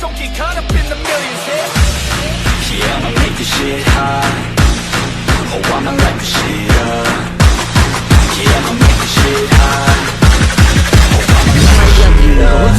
don't get caught up in the millions, yeah. Yeah, I'ma make this shit hot. Oh, I'ma light this shit up. Yeah, I'ma make this shit hot. Oh, I'ma light this shit up.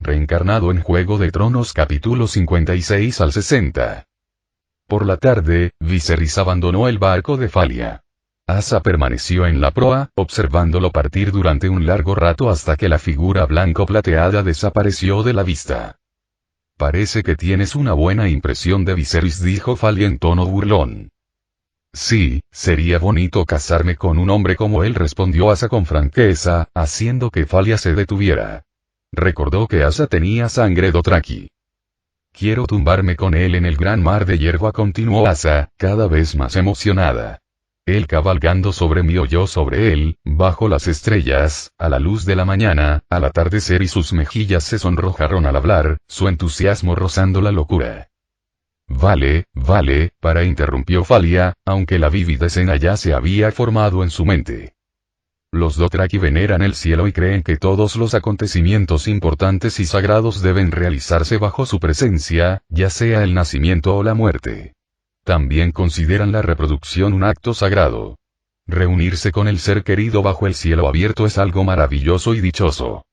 Reencarnado en Juego de Tronos capítulo 56 al 60. Por la tarde, Viserys abandonó el barco de Falia. Asa permaneció en la proa, observándolo partir durante un largo rato hasta que la figura blanco-plateada desapareció de la vista. Parece que tienes una buena impresión de Viserys, dijo Falia en tono burlón. Sí, sería bonito casarme con un hombre como él, respondió Asa con franqueza, haciendo que Falia se detuviera. Recordó que Asa tenía sangre dothraki. Quiero tumbarme con él en el gran mar de hierba, continuó Asa, cada vez más emocionada. Él cabalgando sobre mí o yo sobre él, bajo las estrellas, a la luz de la mañana, al atardecer, y sus mejillas se sonrojaron al hablar, su entusiasmo rozando la locura. Vale, interrumpió Falia, aunque la vívida escena ya se había formado en su mente. Los dothraki veneran el cielo y creen que todos los acontecimientos importantes y sagrados deben realizarse bajo su presencia, ya sea el nacimiento o la muerte. También consideran la reproducción un acto sagrado. Reunirse con el ser querido bajo el cielo abierto es algo maravilloso y dichoso.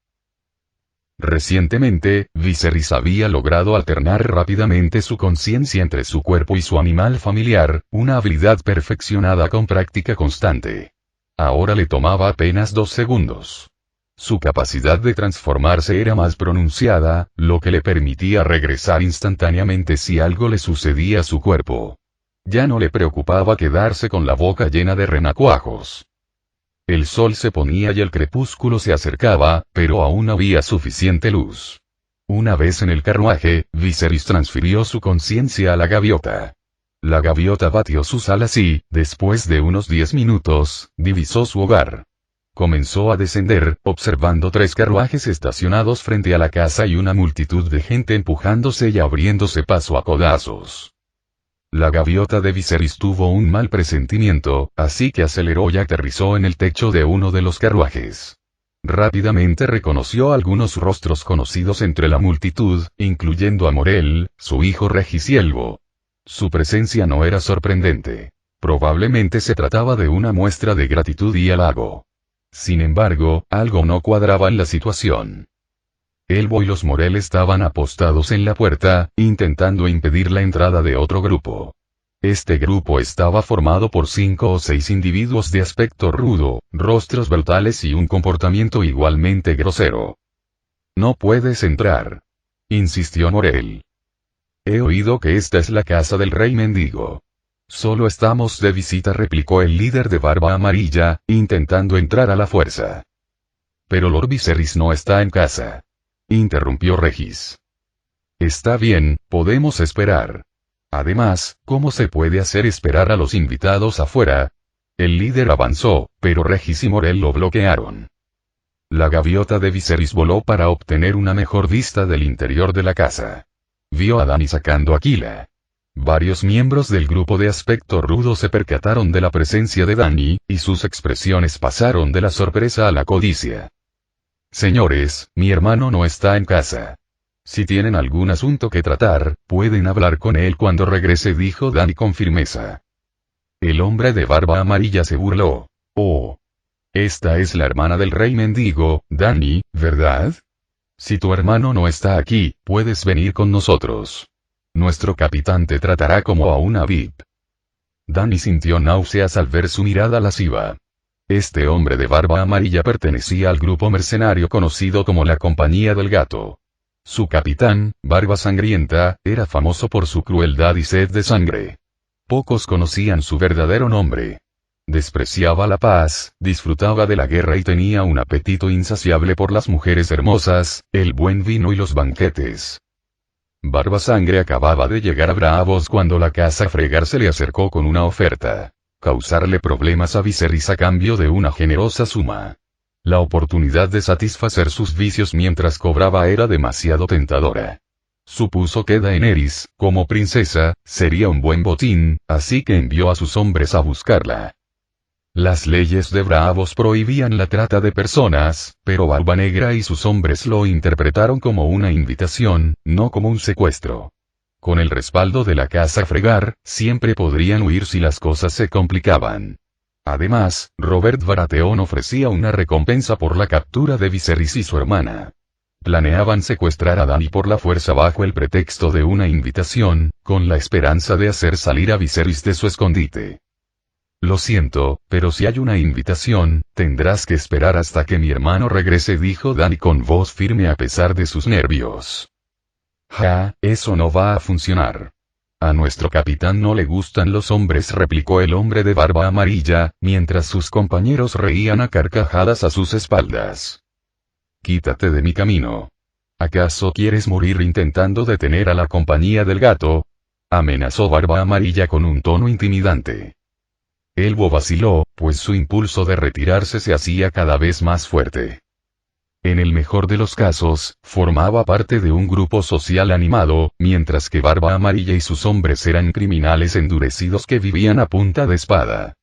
Recientemente, Viserys había logrado alternar rápidamente su conciencia entre su cuerpo y su animal familiar, una habilidad perfeccionada con práctica constante. Ahora le tomaba apenas 2 segundos. Su capacidad de transformarse era más pronunciada, lo que le permitía regresar instantáneamente si algo le sucedía a su cuerpo. Ya no le preocupaba quedarse con la boca llena de renacuajos. El sol se ponía y el crepúsculo se acercaba, pero aún había suficiente luz. Una vez en el carruaje, Viserys transfirió su conciencia a la gaviota. La gaviota batió sus alas y, después de unos 10 minutos, divisó su hogar. Comenzó a descender, observando 3 carruajes estacionados frente a la casa y una multitud de gente empujándose y abriéndose paso a codazos. La gaviota de Viserys tuvo un mal presentimiento, así que aceleró y aterrizó en el techo de uno de los carruajes. Rápidamente reconoció algunos rostros conocidos entre la multitud, incluyendo a Morel, su hijo regicielvo. Su presencia no era sorprendente. Probablemente se trataba de una muestra de gratitud y halago. Sin embargo, algo no cuadraba en la situación. Elbo y los Morel estaban apostados en la puerta, intentando impedir la entrada de otro grupo. Este grupo estaba formado por 5 o 6 individuos de aspecto rudo, rostros brutales y un comportamiento igualmente grosero. No puedes entrar, insistió Morel. He oído que esta es la casa del rey mendigo. Solo estamos de visita, replicó el líder de barba amarilla, intentando entrar a la fuerza. Pero Lord Viserys no está en casa, interrumpió Regis. Está bien, podemos esperar. Además, ¿cómo se puede hacer esperar a los invitados afuera? El líder avanzó, pero Regis y Morel lo bloquearon. La gaviota de Viserys voló para obtener una mejor vista del interior de la casa. Vio a Dany sacando a Aquila. Varios miembros del grupo de aspecto rudo se percataron de la presencia de Dany, y sus expresiones pasaron de la sorpresa a la codicia. Señores, mi hermano no está en casa. Si tienen algún asunto que tratar, pueden hablar con él cuando regrese, dijo Dany con firmeza. El hombre de barba amarilla se burló. Oh. Esta es la hermana del rey mendigo, Dany, ¿verdad? Si tu hermano no está aquí, puedes venir con nosotros. Nuestro capitán te tratará como a una VIP. Dany sintió náuseas al ver su mirada lasciva. Este hombre de barba amarilla pertenecía al grupo mercenario conocido como la Compañía del Gato. Su capitán, Barba Sangrienta, era famoso por su crueldad y sed de sangre. Pocos conocían su verdadero nombre. Despreciaba la paz, disfrutaba de la guerra y tenía un apetito insaciable por las mujeres hermosas, el buen vino y los banquetes. Barba Sangre acababa de llegar a Bravos cuando la casa Fregar se le acercó con una oferta. causarle problemas a Viserys a cambio de una generosa suma. La oportunidad de satisfacer sus vicios mientras cobraba era demasiado tentadora. Supuso que Daenerys, como princesa, sería un buen botín, así que envió a sus hombres a buscarla. Las leyes de Braavos prohibían la trata de personas, pero Barba Negra y sus hombres lo interpretaron como una invitación, no como un secuestro. Con el respaldo de la casa Fregar, siempre podrían huir si las cosas se complicaban. Además, Robert Baratheon ofrecía una recompensa por la captura de Viserys y su hermana. Planeaban secuestrar a Dany por la fuerza bajo el pretexto de una invitación, con la esperanza de hacer salir a Viserys de su escondite. Lo siento, pero si hay una invitación, tendrás que esperar hasta que mi hermano regrese, dijo Dany con voz firme a pesar de sus nervios. Ja, eso no va a funcionar. A nuestro capitán no le gustan los hombres, replicó el hombre de barba amarilla, mientras sus compañeros reían a carcajadas a sus espaldas. Quítate de mi camino. ¿Acaso quieres morir intentando detener a la compañía del gato? Amenazó Barba Amarilla con un tono intimidante. Elbo vaciló, pues su impulso de retirarse se hacía cada vez más fuerte. En el mejor de los casos, formaba parte de un grupo social animado, mientras que Barba Amarilla y sus hombres eran criminales endurecidos que vivían a punta de espada.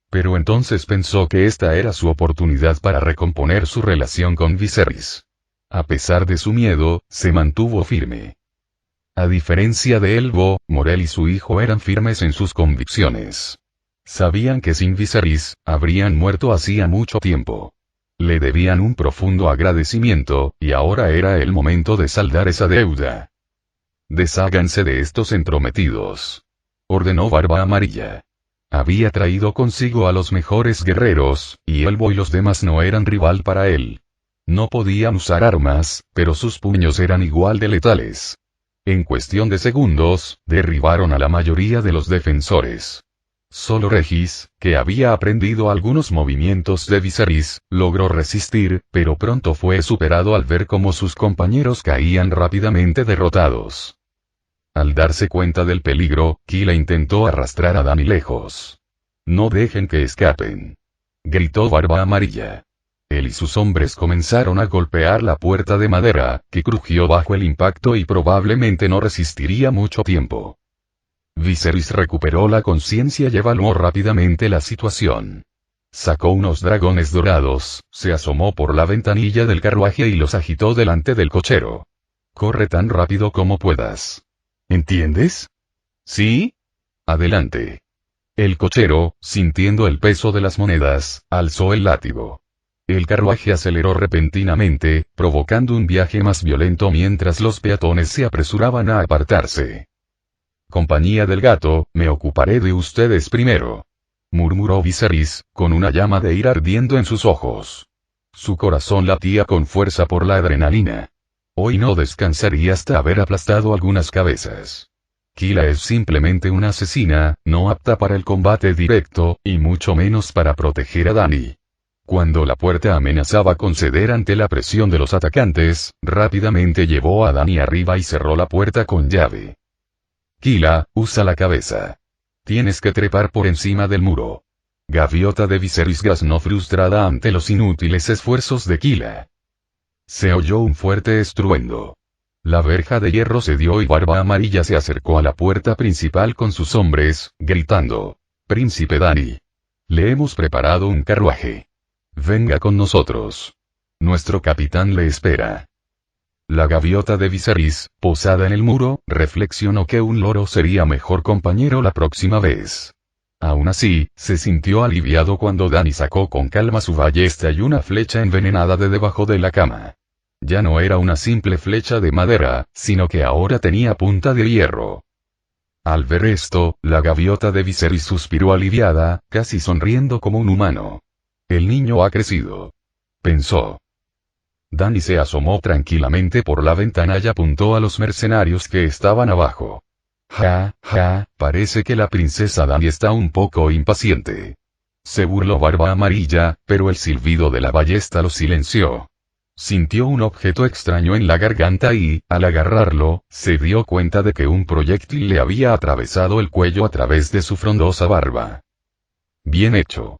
Pero entonces pensó que esta era su oportunidad para recomponer su relación con Viserys. A pesar de su miedo, se mantuvo firme. A diferencia de Elbo, Morel y su hijo eran firmes en sus convicciones. Sabían que sin Viserys, habrían muerto hacía mucho tiempo. Le debían un profundo agradecimiento, y ahora era el momento de saldar esa deuda. Desháganse de estos entrometidos, ordenó Barba Amarilla. Había traído consigo a los mejores guerreros, y Elbo y los demás no eran rival para él. No podían usar armas, pero sus puños eran igual de letales. En cuestión de segundos, derribaron a la mayoría de los defensores. Solo Regis, que había aprendido algunos movimientos de Viserys, logró resistir, pero pronto fue superado al ver cómo sus compañeros caían rápidamente derrotados. Al darse cuenta del peligro, Kila intentó arrastrar a Dany lejos. «No dejen que escapen», gritó Barba Amarilla. Él y sus hombres comenzaron a golpear la puerta de madera, que crujió bajo el impacto y probablemente no resistiría mucho tiempo. Viserys recuperó la conciencia y evaluó rápidamente la situación. Sacó unos dragones dorados, se asomó por la ventanilla del carruaje y los agitó delante del cochero. «Corre tan rápido como puedas. ¿Entiendes? ¿Sí? Adelante». El cochero, sintiendo el peso de las monedas, alzó el látigo. El carruaje aceleró repentinamente, provocando un viaje más violento mientras los peatones se apresuraban a apartarse. «Compañía del gato, me ocuparé de ustedes primero», murmuró Viserys, con una llama de ira ardiendo en sus ojos. Su corazón latía con fuerza por la adrenalina. Hoy no descansaría hasta haber aplastado algunas cabezas. Kila es simplemente una asesina, no apta para el combate directo, y mucho menos para proteger a Dany. Cuando la puerta amenazaba con ceder ante la presión de los atacantes, rápidamente llevó a Dany arriba y cerró la puerta con llave. «Kila, usa la cabeza. Tienes que trepar por encima del muro». Gaviota de Viserys graznó frustrada ante los inútiles esfuerzos de Kila. Se oyó un fuerte estruendo. La verja de hierro cedió y Barba Amarilla se acercó a la puerta principal con sus hombres, gritando: «Príncipe Dany. Le hemos preparado un carruaje. Venga con nosotros. Nuestro capitán le espera». La gaviota de Viserys, posada en el muro, reflexionó que un loro sería mejor compañero la próxima vez. Aún así, se sintió aliviado cuando Dany sacó con calma su ballesta y una flecha envenenada de debajo de la cama. Ya no era una simple flecha de madera, sino que ahora tenía punta de hierro. Al ver esto, la gaviota de Viserys suspiró aliviada, casi sonriendo como un humano. «El niño ha crecido», pensó. Dany se asomó tranquilamente por la ventana y apuntó a los mercenarios que estaban abajo. «Ja, parece que la princesa Dany está un poco impaciente», se burló Barba Amarilla, pero el silbido de la ballesta lo silenció. Sintió un objeto extraño en la garganta y, al agarrarlo, se dio cuenta de que un proyectil le había atravesado el cuello a través de su frondosa barba. Bien hecho.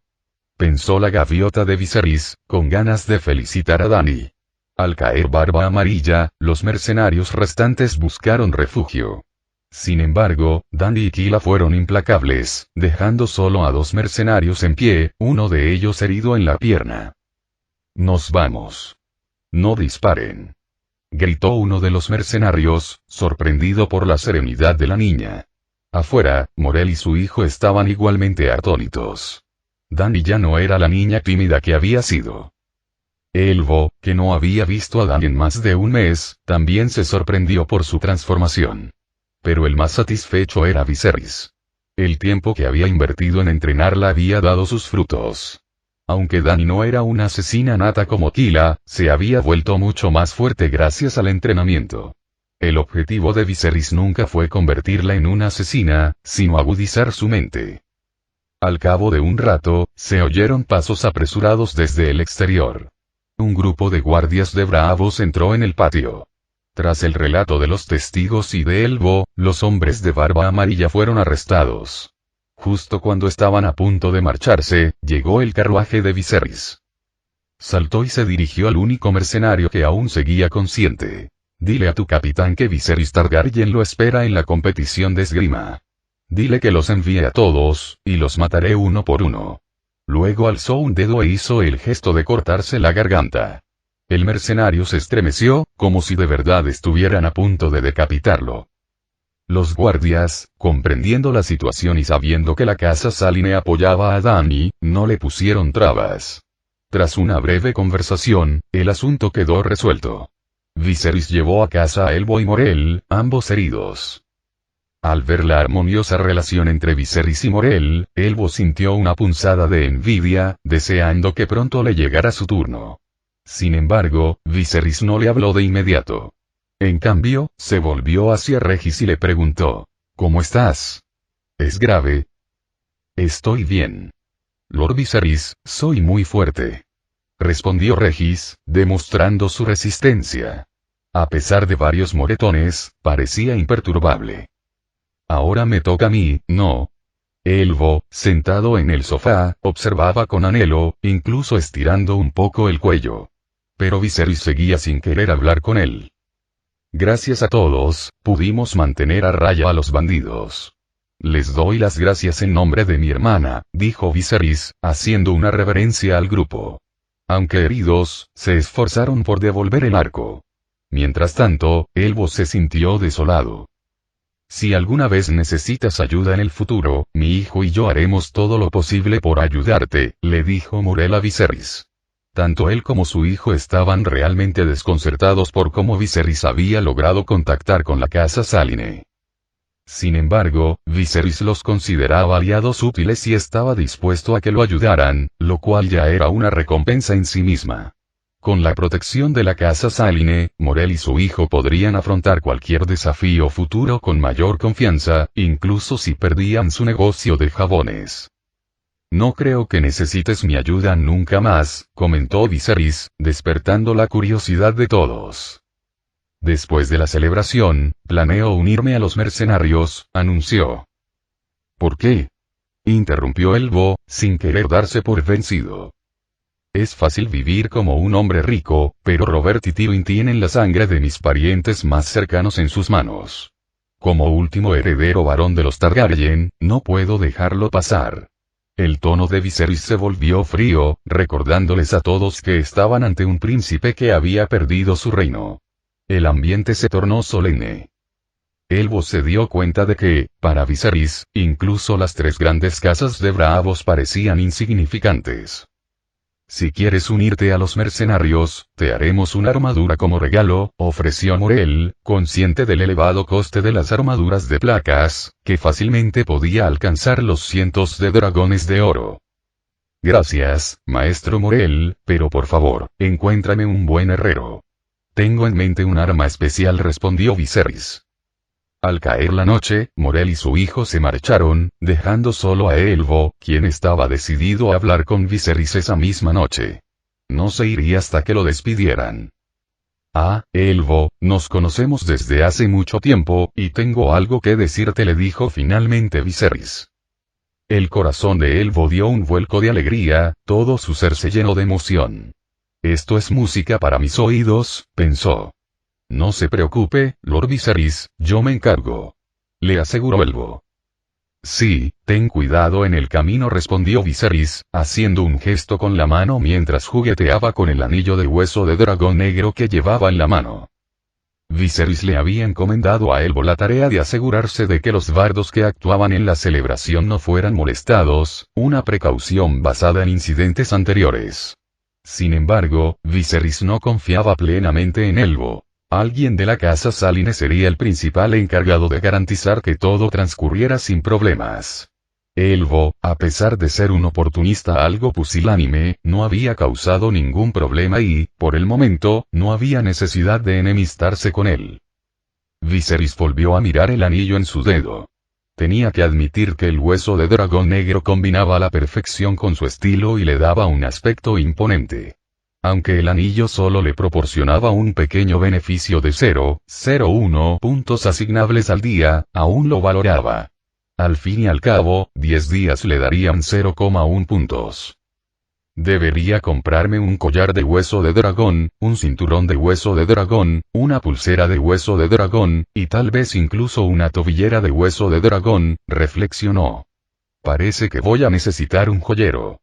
Pensó la gaviota de Viserys, con ganas de felicitar a Dany. Al caer Barba Amarilla, los mercenarios restantes buscaron refugio. Sin embargo, Dany y Kila fueron implacables, dejando solo a 2 mercenarios en pie, uno de ellos herido en la pierna. «Nos vamos. No disparen», gritó uno de los mercenarios, sorprendido por la serenidad de la niña. Afuera, Morel y su hijo estaban igualmente atónitos. Dany ya no era la niña tímida que había sido. Elvo, que no había visto a Dany en más de un mes, también se sorprendió por su transformación. Pero el más satisfecho era Viserys. El tiempo que había invertido en entrenarla había dado sus frutos. Aunque Dany no era una asesina nata como Kila, se había vuelto mucho más fuerte gracias al entrenamiento. El objetivo de Viserys nunca fue convertirla en una asesina, sino agudizar su mente. Al cabo de un rato, se oyeron pasos apresurados desde el exterior. Un grupo de guardias de bravos entró en el patio. Tras el relato de los testigos y de Elvo, los hombres de Barba Amarilla fueron arrestados. Justo cuando estaban a punto de marcharse, llegó el carruaje de Viserys. Saltó y se dirigió al único mercenario que aún seguía consciente. «Dile a tu capitán que Viserys Targaryen lo espera en la competición de esgrima. Dile que los envíe a todos, y los mataré uno por uno». Luego alzó un dedo e hizo el gesto de cortarse la garganta. El mercenario se estremeció, como si de verdad estuvieran a punto de decapitarlo. Los guardias, comprendiendo la situación y sabiendo que la casa Saline apoyaba a Dany, no le pusieron trabas. Tras una breve conversación, el asunto quedó resuelto. Viserys llevó a casa a Elvo y Morel, ambos heridos. Al ver la armoniosa relación entre Viserys y Morel, Elvo sintió una punzada de envidia, deseando que pronto le llegara su turno. Sin embargo, Viserys no le habló de inmediato. En cambio, se volvió hacia Regis y le preguntó: «¿Cómo estás? ¿Es grave?» «Estoy bien. Lord Viserys, soy muy fuerte», respondió Regis, demostrando su resistencia. A pesar de varios moretones, parecía imperturbable. «Ahora me toca a mí, ¿no?». Elvo, sentado en el sofá, observaba con anhelo, incluso estirando un poco el cuello. Pero Viserys seguía sin querer hablar con él. «Gracias a todos, pudimos mantener a raya a los bandidos. Les doy las gracias en nombre de mi hermana», dijo Viserys, haciendo una reverencia al grupo. Aunque heridos, se esforzaron por devolver el arco. Mientras tanto, Elvo se sintió desolado. «Si alguna vez necesitas ayuda en el futuro, mi hijo y yo haremos todo lo posible por ayudarte», le dijo Morel a Viserys. Tanto él como su hijo estaban realmente desconcertados por cómo Viserys había logrado contactar con la casa Saline. Sin embargo, Viserys los consideraba aliados útiles y estaba dispuesto a que lo ayudaran, lo cual ya era una recompensa en sí misma. Con la protección de la casa Saline, Morel y su hijo podrían afrontar cualquier desafío futuro con mayor confianza, incluso si perdían su negocio de jabones. «No creo que necesites mi ayuda nunca más», comentó Viserys, despertando la curiosidad de todos. «Después de la celebración, planeo unirme a los mercenarios», anunció. «¿Por qué?», interrumpió Elvo, sin querer darse por vencido. «Es fácil vivir como un hombre rico, pero Robert y Tywin tienen la sangre de mis parientes más cercanos en sus manos. Como último heredero varón de los Targaryen, no puedo dejarlo pasar». El tono de Viserys se volvió frío, recordándoles a todos que estaban ante un príncipe que había perdido su reino. El ambiente se tornó solemne. Elvo se dio cuenta de que, para Viserys, incluso las 3 grandes casas de bravos parecían insignificantes. «Si quieres unirte a los mercenarios, te haremos una armadura como regalo», ofreció Morel, consciente del elevado coste de las armaduras de placas, que fácilmente podía alcanzar los cientos de dragones de oro. «Gracias, maestro Morel, pero por favor, encuéntrame un buen herrero». «Tengo en mente un arma especial», respondió Viserys. Al caer la noche, Morel y su hijo se marcharon, dejando solo a Elvo, quien estaba decidido a hablar con Viserys esa misma noche. No se iría hasta que lo despidieran. «Ah, Elvo, nos conocemos desde hace mucho tiempo, y tengo algo que decirte», le dijo finalmente Viserys. El corazón de Elvo dio un vuelco de alegría, todo su ser se llenó de emoción. Esto es música para mis oídos, pensó. No se preocupe, Lord Viserys, yo me encargo. Le aseguró Elvo. Sí, ten cuidado en el camino, respondió Viserys, haciendo un gesto con la mano mientras jugueteaba con el anillo de hueso de dragón negro que llevaba en la mano. Viserys le había encomendado a Elvo la tarea de asegurarse de que los bardos que actuaban en la celebración no fueran molestados, una precaución basada en incidentes anteriores. Sin embargo, Viserys no confiaba plenamente en Elvo. Alguien de la casa Saline sería el principal encargado de garantizar que todo transcurriera sin problemas. Elvo, a pesar de ser un oportunista algo pusilánime, no había causado ningún problema y, por el momento, no había necesidad de enemistarse con él. Viserys volvió a mirar el anillo en su dedo. Tenía que admitir que el hueso de dragón negro combinaba a la perfección con su estilo y le daba un aspecto imponente. Aunque el anillo solo le proporcionaba un pequeño beneficio de 0,01 puntos asignables al día, aún lo valoraba. Al fin y al cabo, 10 días le darían 0,1 puntos. Debería comprarme un collar de hueso de dragón, un cinturón de hueso de dragón, una pulsera de hueso de dragón, y tal vez incluso una tobillera de hueso de dragón, reflexionó. Parece que voy a necesitar un joyero.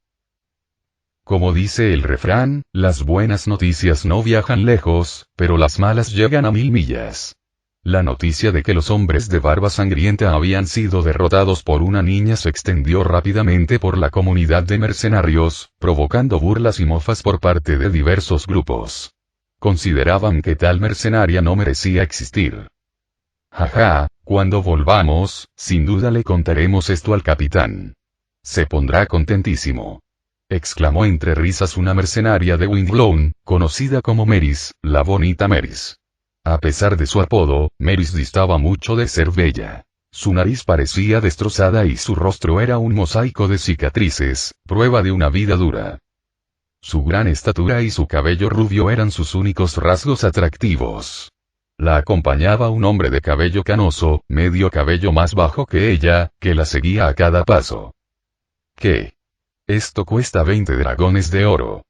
Como dice el refrán, las buenas noticias no viajan lejos, pero las malas llegan a 1000 millas. La noticia de que los hombres de barba sangrienta habían sido derrotados por una niña se extendió rápidamente por la comunidad de mercenarios, provocando burlas y mofas por parte de diversos grupos. Consideraban que tal mercenaria no merecía existir. Jaja, cuando volvamos, sin duda le contaremos esto al capitán. Se pondrá contentísimo. Exclamó entre risas una mercenaria de Windblown, conocida como Merys, la bonita Merys. A pesar de su apodo, Merys distaba mucho de ser bella. Su nariz parecía destrozada y su rostro era un mosaico de cicatrices, prueba de una vida dura. Su gran estatura y su cabello rubio eran sus únicos rasgos atractivos. La acompañaba un hombre de cabello canoso, medio cabello más bajo que ella, que la seguía a cada paso. ¿Qué? Esto cuesta 20 dragones de oro.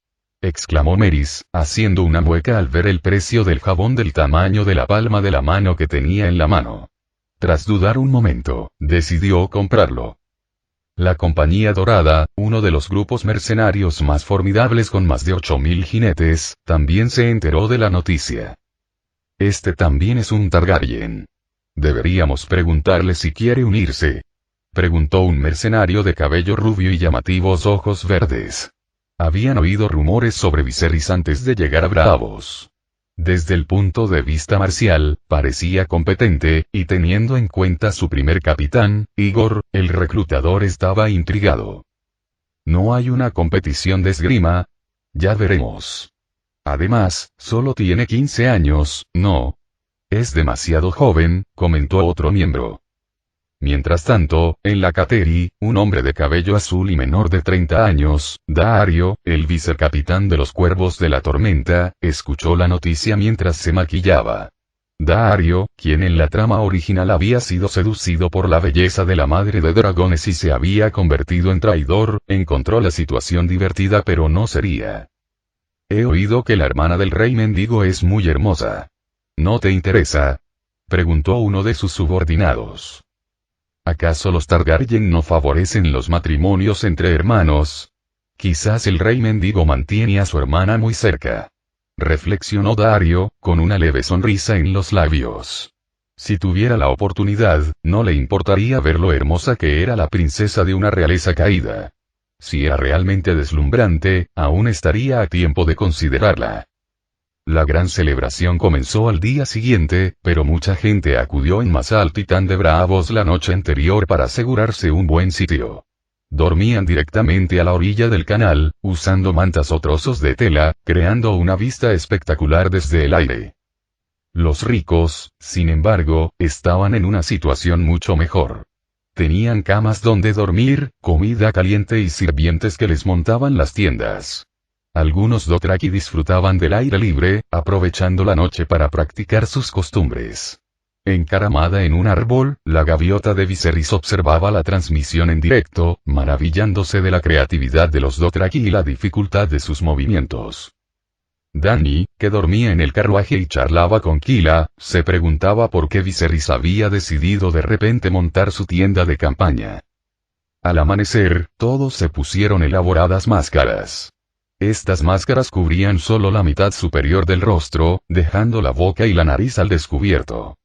Exclamó Merys, haciendo una mueca al ver el precio del jabón del tamaño de la palma de la mano que tenía en la mano. Tras dudar un momento, decidió comprarlo. La Compañía Dorada, uno de los grupos mercenarios más formidables con más de 8000 jinetes, también se enteró de la noticia. Este también es un Targaryen. Deberíamos preguntarle si quiere unirse. Preguntó un mercenario de cabello rubio y llamativos ojos verdes. Habían oído rumores sobre Viserys antes de llegar a Braavos. Desde el punto de vista marcial, parecía competente, y teniendo en cuenta su primer capitán, Igor, el reclutador estaba intrigado. ¿No hay una competición de esgrima? Ya veremos. Además, solo tiene 15 años, ¿no? Es demasiado joven, comentó otro miembro. Mientras tanto, en la Cateri, un hombre de cabello azul y menor de 30 años, Daario, el vicecapitán de los Cuervos de la Tormenta, escuchó la noticia mientras se maquillaba. Daario, quien en la trama original había sido seducido por la belleza de la madre de dragones y se había convertido en traidor, encontró la situación divertida pero no sería. He oído que la hermana del rey mendigo es muy hermosa. ¿No te interesa? Preguntó uno de sus subordinados. ¿Acaso los Targaryen no favorecen los matrimonios entre hermanos? Quizás el rey mendigo mantiene a su hermana muy cerca. Reflexionó Daario, con una leve sonrisa en los labios. Si tuviera la oportunidad, no le importaría ver lo hermosa que era la princesa de una realeza caída. Si era realmente deslumbrante, aún estaría a tiempo de considerarla. La gran celebración comenzó al día siguiente, pero mucha gente acudió en masa al Titán de Braavos la noche anterior para asegurarse un buen sitio. Dormían directamente a la orilla del canal, usando mantas o trozos de tela, creando una vista espectacular desde el aire. Los ricos, sin embargo, estaban en una situación mucho mejor. Tenían camas donde dormir, comida caliente y sirvientes que les montaban las tiendas. Algunos Dothraki disfrutaban del aire libre, aprovechando la noche para practicar sus costumbres. Encaramada en un árbol, la gaviota de Viserys observaba la transmisión en directo, maravillándose de la creatividad de los Dothraki y la dificultad de sus movimientos. Dany, que dormía en el carruaje y charlaba con Kila, se preguntaba por qué Viserys había decidido de repente montar su tienda de campaña. Al amanecer, todos se pusieron elaboradas máscaras. Estas máscaras cubrían solo la mitad superior del rostro, dejando la boca y la nariz al descubierto.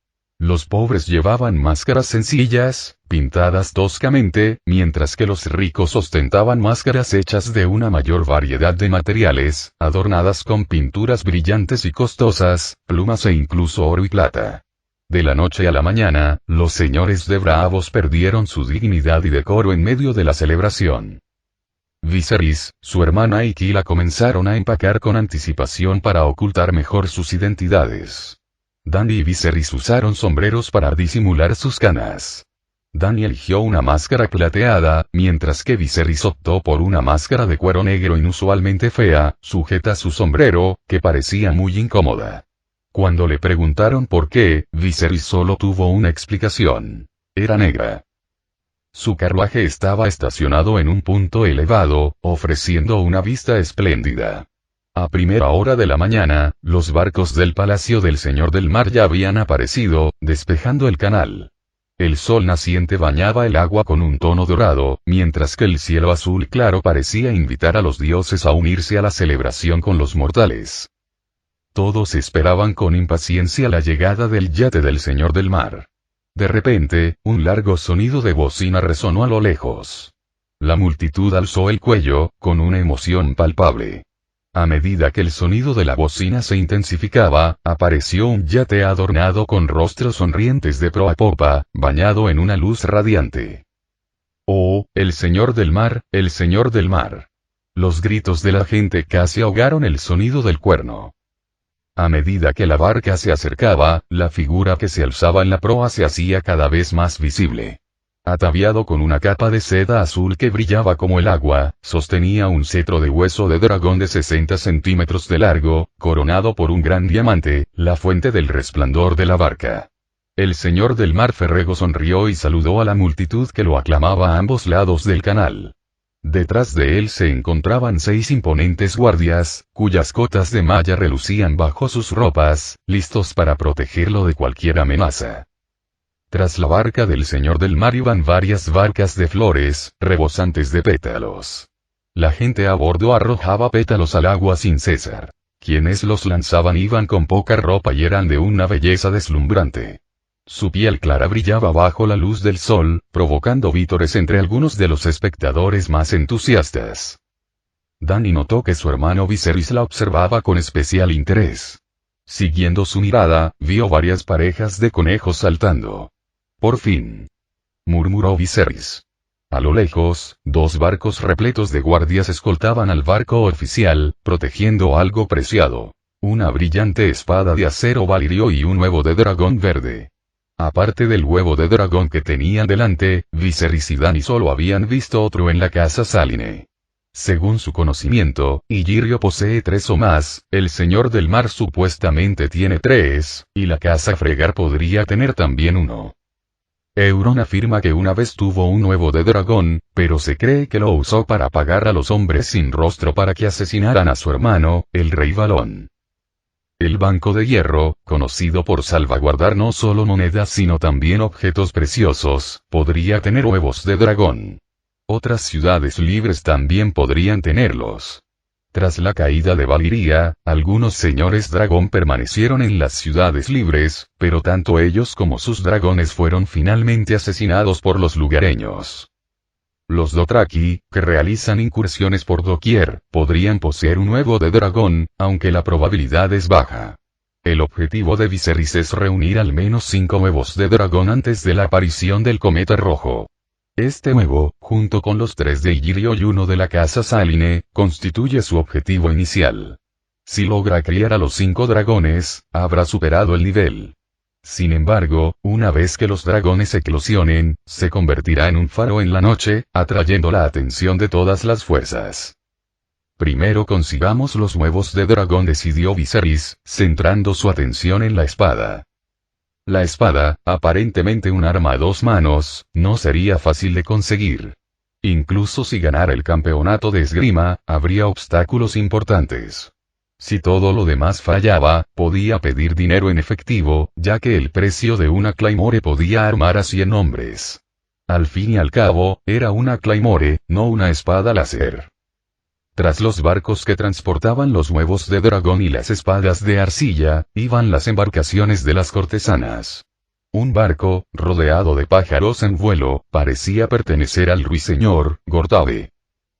Los pobres llevaban máscaras sencillas, pintadas toscamente, mientras que los ricos ostentaban máscaras hechas de una mayor variedad de materiales, adornadas con pinturas brillantes y costosas, plumas e incluso oro y plata. De la noche a la mañana, los señores de Braavos perdieron su dignidad y decoro en medio de la celebración. Viserys, su hermana y Kila comenzaron a empacar con anticipación para ocultar mejor sus identidades. Dany y Viserys usaron sombreros para disimular sus canas. Dany eligió una máscara plateada, mientras que Viserys optó por una máscara de cuero negro inusualmente fea, sujeta a su sombrero, que parecía muy incómoda. Cuando le preguntaron por qué, Viserys solo tuvo una explicación. Era negra. Su carruaje estaba estacionado en un punto elevado, ofreciendo una vista espléndida. A primera hora de la mañana, los barcos del Palacio del Señor del Mar ya habían aparecido, despejando el canal. El sol naciente bañaba el agua con un tono dorado, mientras que el cielo azul claro parecía invitar a los dioses a unirse a la celebración con los mortales. Todos esperaban con impaciencia la llegada del yate del Señor del Mar. De repente, un largo sonido de bocina resonó a lo lejos. La multitud alzó el cuello, con una emoción palpable. A medida que el sonido de la bocina se intensificaba, apareció un yate adornado con rostros sonrientes de proa a popa, bañado en una luz radiante. ¡Oh, el Señor del Mar, el Señor del Mar! Los gritos de la gente casi ahogaron el sonido del cuerno. A medida que la barca se acercaba, la figura que se alzaba en la proa se hacía cada vez más visible. Ataviado con una capa de seda azul que brillaba como el agua, sostenía un cetro de hueso de dragón de 60 centímetros de largo, coronado por un gran diamante, la fuente del resplandor de la barca. El Señor del Mar Ferrego sonrió y saludó a la multitud que lo aclamaba a ambos lados del canal. Detrás de él se encontraban 6 imponentes guardias, cuyas cotas de malla relucían bajo sus ropas, listos para protegerlo de cualquier amenaza. Tras la barca del Señor del Mar iban varias barcas de flores, rebosantes de pétalos. La gente a bordo arrojaba pétalos al agua sin cesar. Quienes los lanzaban iban con poca ropa y eran de una belleza deslumbrante. Su piel clara brillaba bajo la luz del sol, provocando vítores entre algunos de los espectadores más entusiastas. Dany notó que su hermano Viserys la observaba con especial interés. Siguiendo su mirada, vio varias parejas de conejos saltando. «Por fin», murmuró Viserys. A lo lejos, 2 barcos repletos de guardias escoltaban al barco oficial, protegiendo algo preciado. Una brillante espada de acero valirio y un huevo de dragón verde. Aparte del huevo de dragón que tenían delante, Viserys y Dany solo habían visto otro en la casa Saline. Según su conocimiento, Illyrio posee 3 o más, el Señor del Mar supuestamente tiene 3, y la casa Fregar podría tener también uno. Euron afirma que una vez tuvo un huevo de dragón, pero se cree que lo usó para pagar a los hombres sin rostro para que asesinaran a su hermano, el rey Balón. El Banco de Hierro, conocido por salvaguardar no solo monedas sino también objetos preciosos, podría tener huevos de dragón. Otras ciudades libres también podrían tenerlos. Tras la caída de Valiria, algunos señores dragón permanecieron en las ciudades libres, pero tanto ellos como sus dragones fueron finalmente asesinados por los lugareños. Los Dothraki, que realizan incursiones por doquier, podrían poseer un huevo de dragón, aunque la probabilidad es baja. El objetivo de Viserys es reunir al menos 5 huevos de dragón antes de la aparición del cometa rojo. Este huevo, junto con los 3 de Illyrio y 1 de la casa Saline, constituye su objetivo inicial. Si logra criar a los 5 dragones, habrá superado el nivel. Sin embargo, una vez que los dragones eclosionen, se convertirá en un faro en la noche, atrayendo la atención de todas las fuerzas. Primero consigamos los huevos de dragón, decidió Viserys, centrando su atención en la espada. La espada, aparentemente un arma a dos manos, no sería fácil de conseguir. Incluso si ganara el campeonato de esgrima, habría obstáculos importantes. Si todo lo demás fallaba, podía pedir dinero en efectivo, ya que el precio de una claymore podía armar a 100 hombres. Al fin y al cabo, era una claymore, no una espada láser. Tras los barcos que transportaban los huevos de dragón y las espadas de arcilla, iban las embarcaciones de las cortesanas. Un barco, rodeado de pájaros en vuelo, parecía pertenecer al ruiseñor, Gortabe.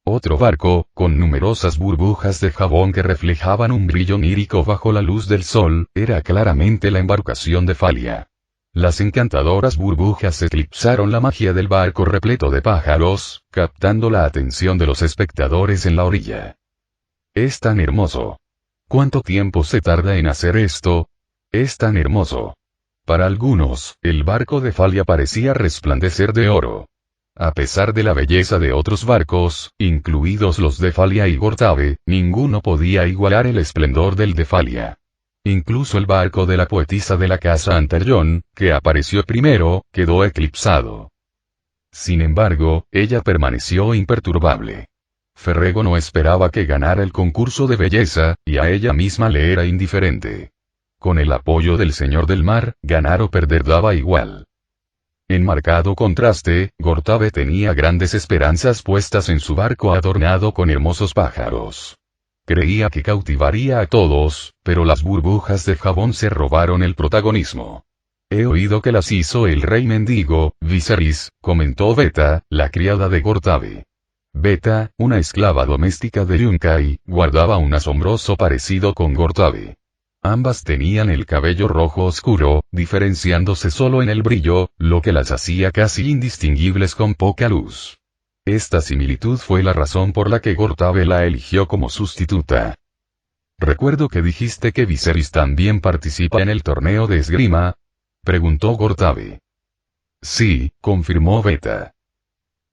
Otro barco, con numerosas burbujas de jabón que reflejaban un brillo onírico bajo la luz del sol, era claramente la embarcación de Falia. Las encantadoras burbujas eclipsaron la magia del barco repleto de pájaros, captando la atención de los espectadores en la orilla. Es tan hermoso. ¿Cuánto tiempo se tarda en hacer esto? Es tan hermoso. Para algunos, el barco de Falia parecía resplandecer de oro. A pesar de la belleza de otros barcos, incluidos los de Falia y Gortabe, ninguno podía igualar el esplendor del de Falia. Incluso el barco de la poetisa de la casa Anterjon, que apareció primero, quedó eclipsado. Sin embargo, ella permaneció imperturbable. Ferrego no esperaba que ganara el concurso de belleza, y a ella misma le era indiferente. Con el apoyo del Señor del Mar, ganar o perder daba igual. En marcado contraste, Gortabe tenía grandes esperanzas puestas en su barco adornado con hermosos pájaros. Creía que cautivaría a todos, pero las burbujas de jabón se robaron el protagonismo. He oído que las hizo el rey mendigo, Viserys, comentó Beta, la criada de Gortabe. Beta, una esclava doméstica de Yunkai, guardaba un asombroso parecido con Gortabe. Ambas tenían el cabello rojo oscuro, diferenciándose solo en el brillo, lo que las hacía casi indistinguibles con poca luz. Esta similitud fue la razón por la que Gortabe la eligió como sustituta. Recuerdo que dijiste que Viserys también participa en el torneo de esgrima, preguntó Gortabe. Sí, confirmó Beta.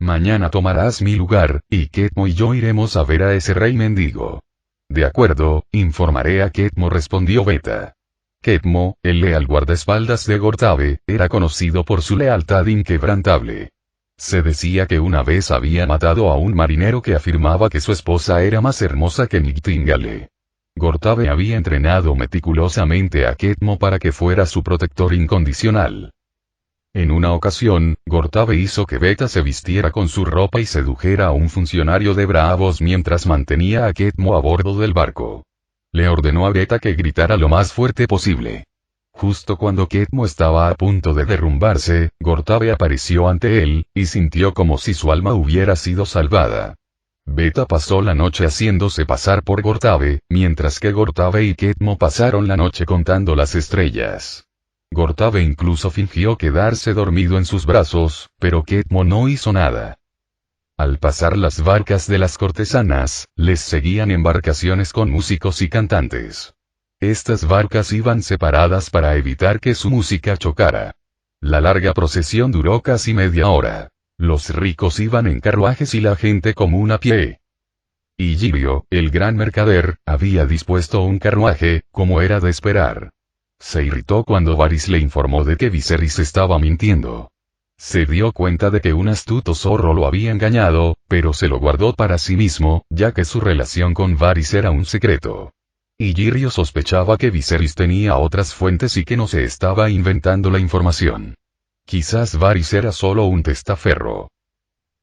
Mañana tomarás mi lugar, y Ketmo y yo iremos a ver a ese rey mendigo. De acuerdo, informaré a Ketmo, respondió Beta. Ketmo, el leal guardaespaldas de Gortabe, era conocido por su lealtad inquebrantable. Se decía que una vez había matado a un marinero que afirmaba que su esposa era más hermosa que Nightingale. Gortabe había entrenado meticulosamente a Ketmo para que fuera su protector incondicional. En una ocasión, Gortabe hizo que Beta se vistiera con su ropa y sedujera a un funcionario de Braavos mientras mantenía a Ketmo a bordo del barco. Le ordenó a Beta que gritara lo más fuerte posible. Justo cuando Ketmo estaba a punto de derrumbarse, Gortabe apareció ante él, y sintió como si su alma hubiera sido salvada. Beta pasó la noche haciéndose pasar por Gortabe, mientras que Gortabe y Ketmo pasaron la noche contando las estrellas. Gortabe incluso fingió quedarse dormido en sus brazos, pero Ketmo no hizo nada. Al pasar las barcas de las cortesanas, les seguían embarcaciones con músicos y cantantes. Estas barcas iban separadas para evitar que su música chocara. La larga procesión duró casi media hora. Los ricos iban en carruajes y la gente común a pie. Illyrio, el gran mercader, había dispuesto un carruaje, como era de esperar. Se irritó cuando Varys le informó de que Viserys estaba mintiendo. Se dio cuenta de que un astuto zorro lo había engañado, pero se lo guardó para sí mismo, ya que su relación con Varys era un secreto. Illyrio sospechaba que Viserys tenía otras fuentes y que no se estaba inventando la información. Quizás Varys era solo un testaferro.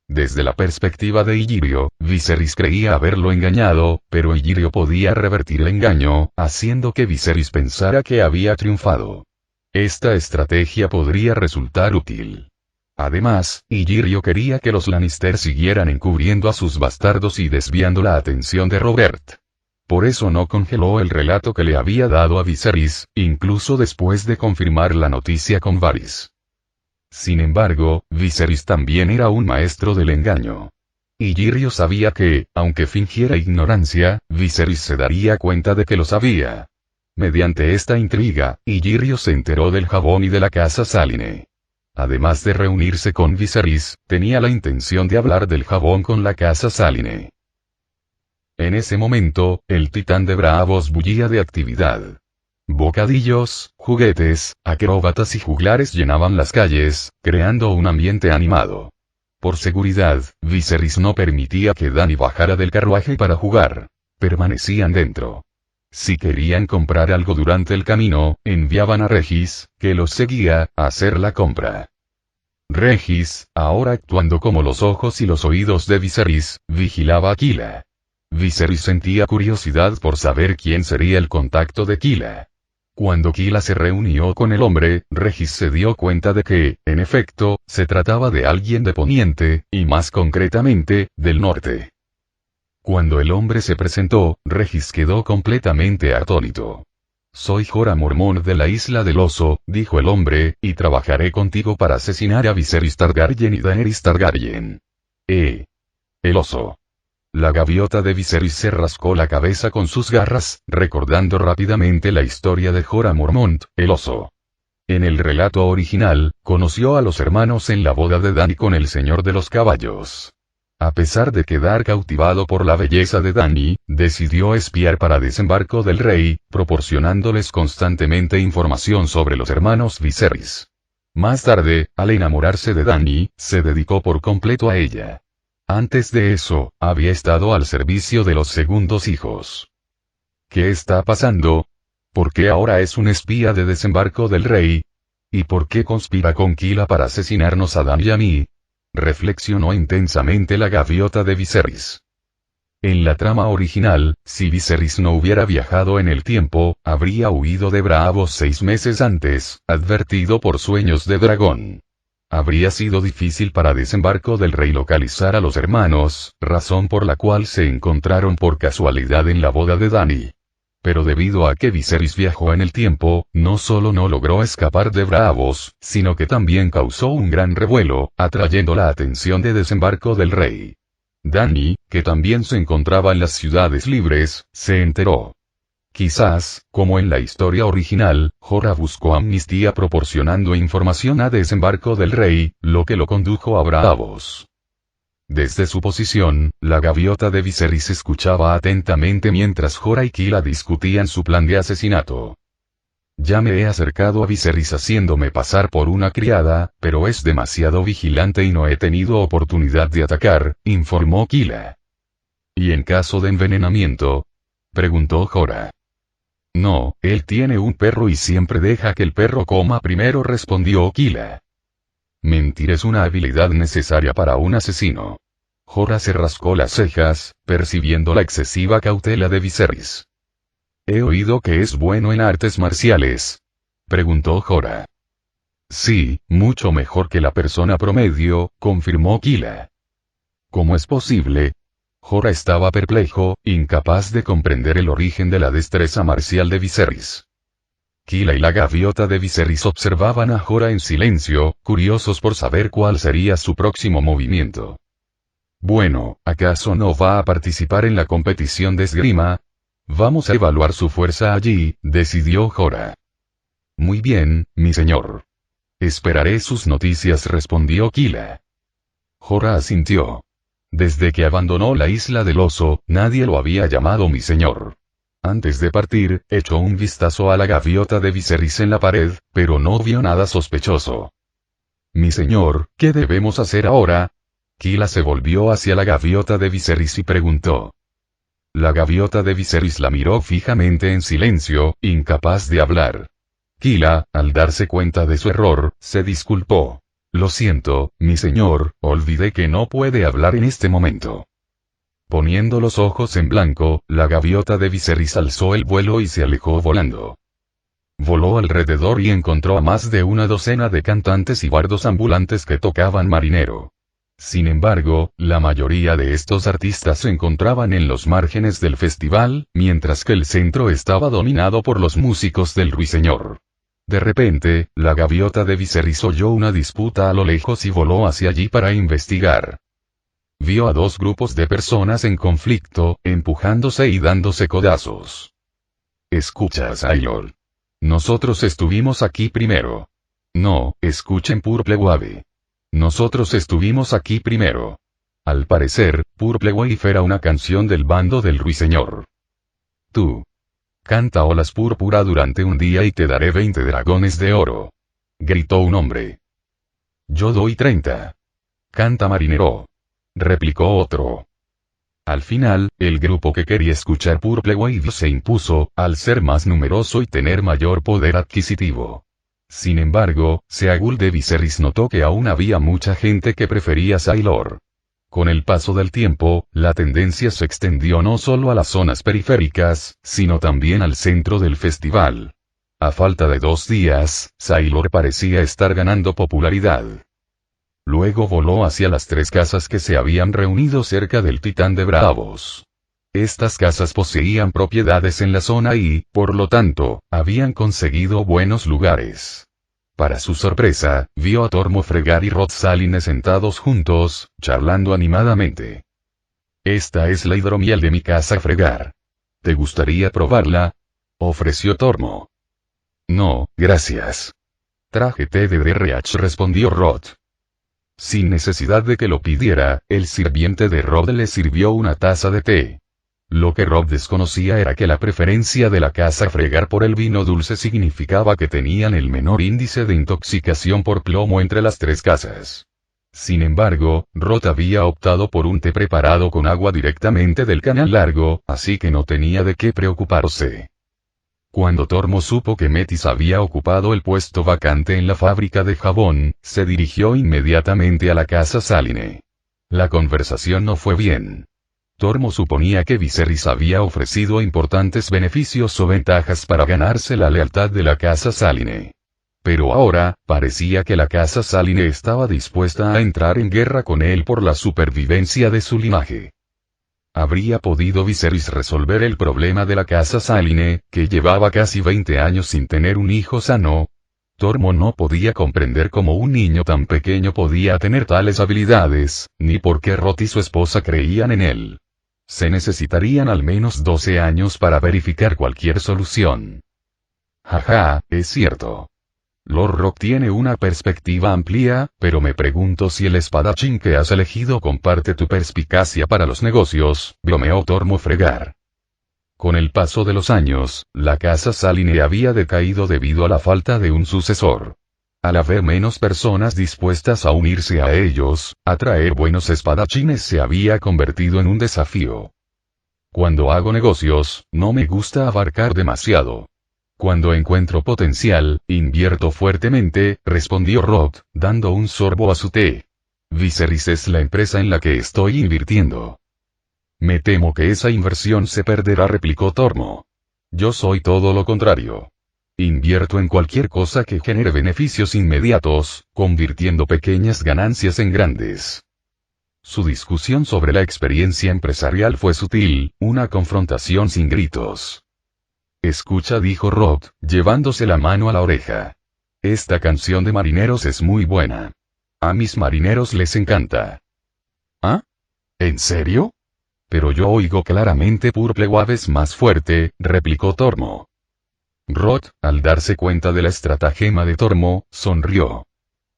Desde la perspectiva de Illyrio, Viserys creía haberlo engañado, pero Illyrio podía revertir el engaño, haciendo que Viserys pensara que había triunfado. Esta estrategia podría resultar útil. Además, Illyrio quería que los Lannister siguieran encubriendo a sus bastardos y desviando la atención de Robert. Por eso no congeló el relato que le había dado a Viserys, incluso después de confirmar la noticia con Varys. Sin embargo, Viserys también era un maestro del engaño. Illyrio sabía que, aunque fingiera ignorancia, Viserys se daría cuenta de que lo sabía. Mediante esta intriga, Illyrio se enteró del jabón y de la casa Saline. Además de reunirse con Viserys, tenía la intención de hablar del jabón con la casa Saline. En ese momento, el titán de Braavos bullía de actividad. Bocadillos, juguetes, acróbatas y juglares llenaban las calles, creando un ambiente animado. Por seguridad, Viserys no permitía que Dany bajara del carruaje para jugar. Permanecían dentro. Si querían comprar algo durante el camino, enviaban a Regis, que los seguía, a hacer la compra. Regis, ahora actuando como los ojos y los oídos de Viserys, vigilaba a Kila. Viserys sentía curiosidad por saber quién sería el contacto de Kila. Cuando Kila se reunió con el hombre, Regis se dio cuenta de que, en efecto, se trataba de alguien de Poniente, y más concretamente, del norte. Cuando el hombre se presentó, Regis quedó completamente atónito. Soy Jorah Mormont de la Isla del Oso, dijo el hombre, y trabajaré contigo para asesinar a Viserys Targaryen y Daenerys Targaryen. El oso. La gaviota de Viserys se rascó la cabeza con sus garras, recordando rápidamente la historia de Jorah Mormont, el oso. En el relato original, conoció a los hermanos en la boda de Dany con el Señor de los Caballos. A pesar de quedar cautivado por la belleza de Dany, decidió espiar para Desembarco del Rey, proporcionándoles constantemente información sobre los hermanos Viserys. Más tarde, al enamorarse de Dany, se dedicó por completo a ella. Antes de eso, había estado al servicio de los segundos hijos. ¿Qué está pasando? ¿Por qué ahora es un espía de Desembarco del Rey? ¿Y por qué conspira con Kila para asesinarnos a Dany y a mí? Reflexionó intensamente la gaviota de Viserys. En la trama original, si Viserys no hubiera viajado en el tiempo, habría huido de Braavos 6 meses antes, advertido por sueños de dragón. Habría sido difícil para Desembarco del Rey localizar a los hermanos, razón por la cual se encontraron por casualidad en la boda de Dany. Pero debido a que Viserys viajó en el tiempo, no solo no logró escapar de Braavos, sino que también causó un gran revuelo, atrayendo la atención de Desembarco del Rey. Dany, que también se encontraba en las ciudades libres, se enteró. Quizás, como en la historia original, Jorah buscó amnistía proporcionando información a Desembarco del Rey, lo que lo condujo a Braavos. Desde su posición, la gaviota de Viserys escuchaba atentamente mientras Jorah y Kila discutían su plan de asesinato. Ya me he acercado a Viserys haciéndome pasar por una criada, pero es demasiado vigilante y no he tenido oportunidad de atacar, informó Kila. ¿Y en caso de envenenamiento? Preguntó Jorah. No, él tiene un perro y siempre deja que el perro coma primero, respondió Kila. Mentir es una habilidad necesaria para un asesino. Jorah se rascó las cejas, percibiendo la excesiva cautela de Viserys. He oído que es bueno en artes marciales. Preguntó Jorah. Sí, mucho mejor que la persona promedio, confirmó Kila. ¿Cómo es posible? Jorah estaba perplejo, incapaz de comprender el origen de la destreza marcial de Viserys. Kila y la gaviota de Viserys observaban a Jorah en silencio, curiosos por saber cuál sería su próximo movimiento. Bueno, ¿acaso no va a participar en la competición de esgrima? Vamos a evaluar su fuerza allí, decidió Jorah. Muy bien, mi señor. Esperaré sus noticias, respondió Kila. Jorah asintió. Desde que abandonó la Isla del Oso, nadie lo había llamado mi señor. Antes de partir, echó un vistazo a la gaviota de Viserys en la pared, pero no vio nada sospechoso. Mi señor, ¿qué debemos hacer ahora? Kila se volvió hacia la gaviota de Viserys y preguntó. La gaviota de Viserys la miró fijamente en silencio, incapaz de hablar. Kila, al darse cuenta de su error, se disculpó. Lo siento, mi señor, olvidé que no puede hablar en este momento. Poniendo los ojos en blanco, la gaviota de Viserys alzó el vuelo y se alejó volando. Voló alrededor y encontró a más de una docena de cantantes y bardos ambulantes que tocaban marinero. Sin embargo, la mayoría de estos artistas se encontraban en los márgenes del festival, mientras que el centro estaba dominado por los músicos del ruiseñor. De repente, la gaviota de Viserys oyó una disputa a lo lejos y voló hacia allí para investigar. Vio a 2 grupos de personas en conflicto, empujándose y dándose codazos. Escucha, Sailor. Nosotros estuvimos aquí primero. No, escuchen Purple Wave. Nosotros estuvimos aquí primero. Al parecer, Purple Wave era una canción del bando del ruiseñor. Tú. Canta olas púrpura durante un día y te daré 20 dragones de oro. Gritó un hombre. Yo doy 30. Canta marinero. Replicó otro. Al final, el grupo que quería escuchar Purple Wave se impuso, al ser más numeroso y tener mayor poder adquisitivo. Sin embargo, Seagul de Viserys notó que aún había mucha gente que prefería Sailor. Con el paso del tiempo, la tendencia se extendió no solo a las zonas periféricas, sino también al centro del festival. A falta de 2 días, Sailor parecía estar ganando popularidad. Luego voló hacia las 3 casas que se habían reunido cerca del Titán de Bravos. Estas casas poseían propiedades en la zona y, por lo tanto, habían conseguido buenos lugares. Para su sorpresa, vio a Tormo Fregar y Rod Saline sentados juntos, charlando animadamente. Esta es la hidromiel de mi casa Fregar. ¿Te gustaría probarla? Ofreció Tormo. No, gracias. Traje té de DRH, respondió Rod. Sin necesidad de que lo pidiera, el sirviente de Rod le sirvió una taza de té. Lo que Rod desconocía era que la preferencia de la casa Fregar por el vino dulce significaba que tenían el menor índice de intoxicación por plomo entre las 3 casas. Sin embargo, Rod había optado por un té preparado con agua directamente del canal largo, así que no tenía de qué preocuparse. Cuando Tormo supo que Metis había ocupado el puesto vacante en la fábrica de jabón, se dirigió inmediatamente a la casa Saline. La conversación no fue bien. Tormo suponía que Viserys había ofrecido importantes beneficios o ventajas para ganarse la lealtad de la casa Saline. Pero ahora, parecía que la casa Saline estaba dispuesta a entrar en guerra con él por la supervivencia de su linaje. ¿Habría podido Viserys resolver el problema de la casa Saline, que llevaba casi 20 años sin tener un hijo sano? Tormo no podía comprender cómo un niño tan pequeño podía tener tales habilidades, ni por qué Rod y su esposa creían en él. Se necesitarían al menos 12 años para verificar cualquier solución. Jaja, es cierto. Lord Rock tiene una perspectiva amplia, pero me pregunto si el espadachín que has elegido comparte tu perspicacia para los negocios, bromeó Tormo Fregar. Con el paso de los años, la casa Saline había decaído debido a la falta de un sucesor. Al haber menos personas dispuestas a unirse a ellos, atraer buenos espadachines se había convertido en un desafío. Cuando hago negocios, no me gusta abarcar demasiado. Cuando encuentro potencial, invierto fuertemente, respondió Rod, dando un sorbo a su té. Viserys es la empresa en la que estoy invirtiendo. Me temo que esa inversión se perderá, replicó Tormo. Yo soy todo lo contrario. Invierto en cualquier cosa que genere beneficios inmediatos, convirtiendo pequeñas ganancias en grandes. Su discusión sobre la experiencia empresarial fue sutil, una confrontación sin gritos. Escucha, dijo Rod, llevándose la mano a la oreja. Esta canción de marineros es muy buena. A mis marineros les encanta. ¿Ah? ¿En serio? Pero yo oigo claramente Purple Wave es más fuerte, replicó Tormo. Rod, al darse cuenta de la estratagema de Tormo, sonrió.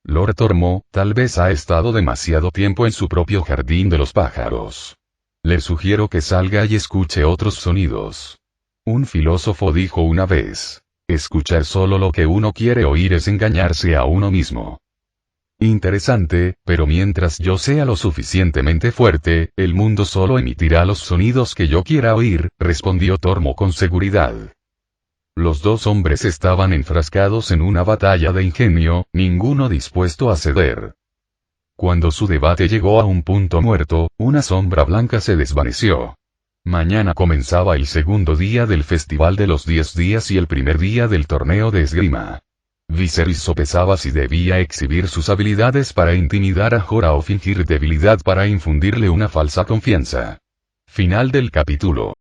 Lord Tormo, tal vez ha estado demasiado tiempo en su propio jardín de los pájaros. Le sugiero que salga y escuche otros sonidos. Un filósofo dijo una vez, escuchar solo lo que uno quiere oír es engañarse a uno mismo. Interesante, pero mientras yo sea lo suficientemente fuerte, el mundo solo emitirá los sonidos que yo quiera oír, respondió Tormo con seguridad. Los 2 hombres estaban enfrascados en una batalla de ingenio, ninguno dispuesto a ceder. Cuando su debate llegó a un punto muerto, una sombra blanca se desvaneció. Mañana comenzaba el segundo día del Festival de los 10 días y el primer día del torneo de esgrima. Viserys sopesaba si debía exhibir sus habilidades para intimidar a Jorah o fingir debilidad para infundirle una falsa confianza. Final del capítulo.